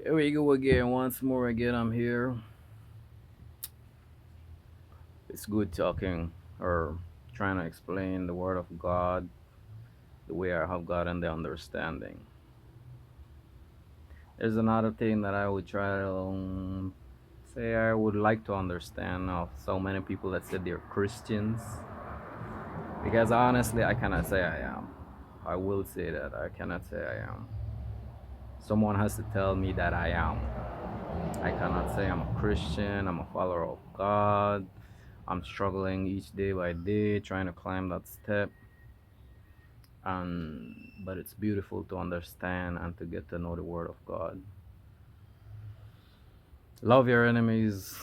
Here we go again. Once more again, I'm here. It's good talking or trying to explain the Word of God the way I have gotten the understanding. There's another thing that I would try to say I would like to understand of so many people that said they're Christians. Because honestly, I cannot say I am. I will say that I cannot say I am. Someone has to tell me that I am. I cannot say I'm a Christian, I'm a follower of God. I'm struggling each day by day, trying to climb that step. And but it's beautiful to understand and to get to know the Word of God. Love your enemies.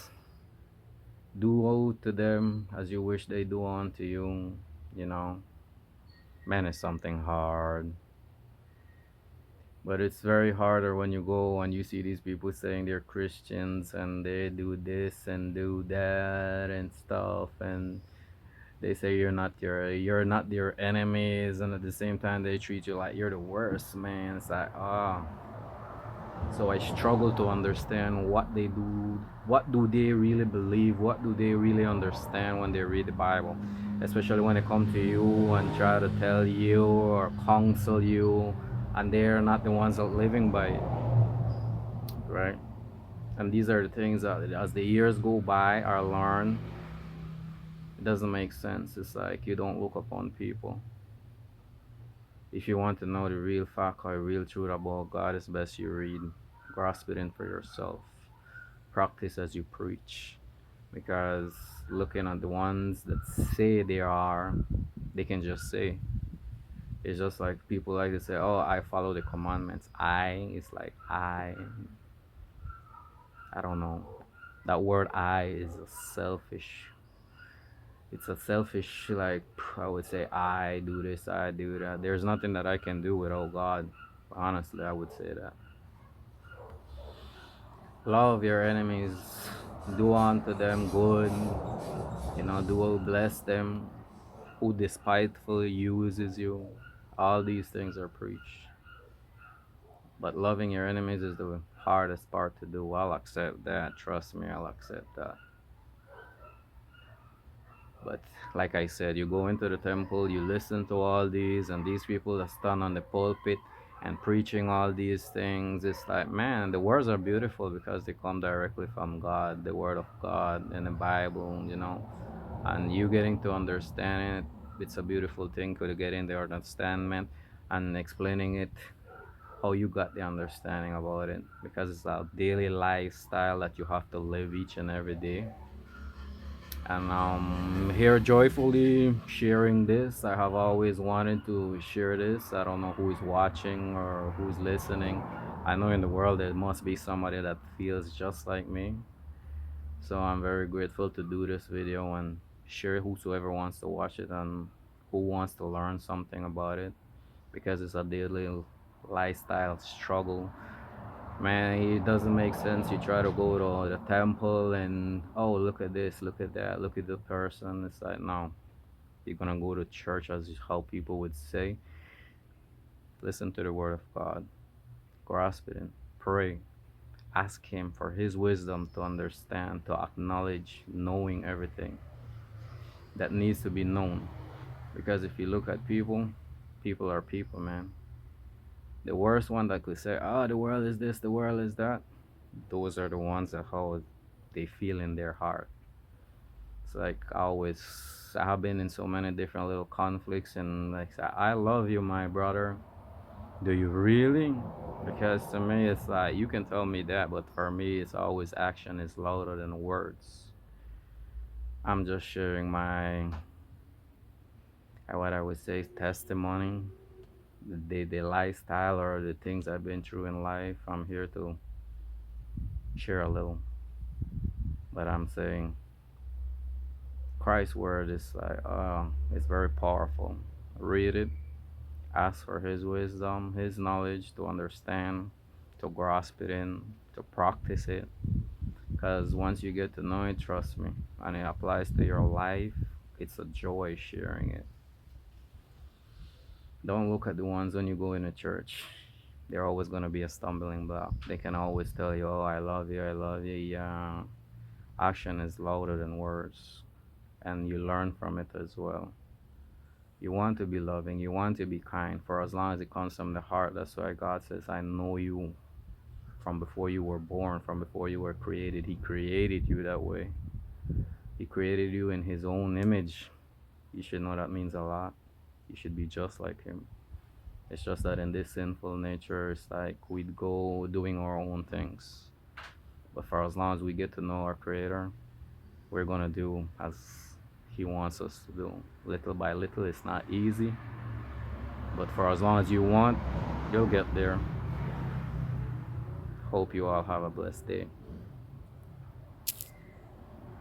Do to them as you wish they do unto you. You know, man, it's something hard. But it's very harder when you go and you see these people saying they're Christians and they do this and do that and stuff, and they say you're not their enemies, and at the same time they treat you like you're the worst, man. It's like so I struggle to understand what they do, what do they really believe, what do they really understand when they read the Bible, especially when they come to you and try to tell you or counsel you, and they're not the ones that are living by it, right? And these are the things that as the years go by I learn it doesn't make sense. It's like you don't look upon people. If you want to know the real fact or real truth about God, it's best you read, grasp it in for yourself, practice as you preach. Because looking at the ones that say they are, they can just say. It's just like people like to say, "Oh, I follow the commandments." It's like I don't know. That word "I" is a selfish. It's a selfish, like I would say, I do this, I do that. There's nothing that I can do without God. Honestly, I would say that. Love your enemies, do unto them good, do will bless them who despitefully uses you. All these things are preached. But loving your enemies is the hardest part to do. I'll accept that. Trust me, I'll accept that. But like I said, you go into the temple, you listen to all these, and these people that stand on the pulpit and preaching all these things. It's like, man, the words are beautiful because they come directly from God, the Word of God in the Bible. And you getting to understand it. It's a beautiful thing to get in the understanding and explaining it how you got the understanding about it, because it's a daily lifestyle that you have to live each and every day. And here joyfully sharing this. I have always wanted to share this. I don't know who's watching or who's listening. I know in the world there must be somebody that feels just like me. So I'm very grateful to do this video and share whosoever wants to watch it and who wants to learn something about it, because it's a daily lifestyle struggle. Man, it doesn't make sense. You try to go to the temple and, oh, look at this, look at that, look at the person. It's like, no, you're gonna go to church, as how people would say. Listen to the word of God, grasp it, and pray. Ask Him for His wisdom to understand, to acknowledge, knowing everything that needs to be known. Because if you look at people, people are people, man. The worst one that could say, oh, the world is this, the world is that, those are the ones that how they feel in their heart. It's like I have been in so many different little conflicts, and like I love you, my brother. Do you really? Because to me, it's like you can tell me that, but for me, it's always action is louder than words. I'm just sharing my what I would say testimony, the lifestyle or the things I've been through in life. I'm here to share a little, but I'm saying Christ's word is like it's very powerful. Read it, ask for His wisdom, His knowledge to understand, to grasp it in, to practice it. Because once you get to know it, trust me, and it applies to your life, it's a joy sharing it. Don't look at the ones when you go in a church. They're always going to be a stumbling block. They can always tell you, oh, I love you, I love you. Yeah, action is louder than words, and you learn from it as well. You want to be loving, you want to be kind for as long as it comes from the heart. That's why God says, I know you from before you were born, from before you were created. He created you that way. He created you in His own image. You should know that means a lot. You should be just like Him. It's just that in this sinful nature, it's like we'd go doing our own things. But for as long as we get to know our Creator, we're gonna do as He wants us to do. Little by little, it's not easy, but for as long as you want, you'll get there. Hope you all have a blessed day.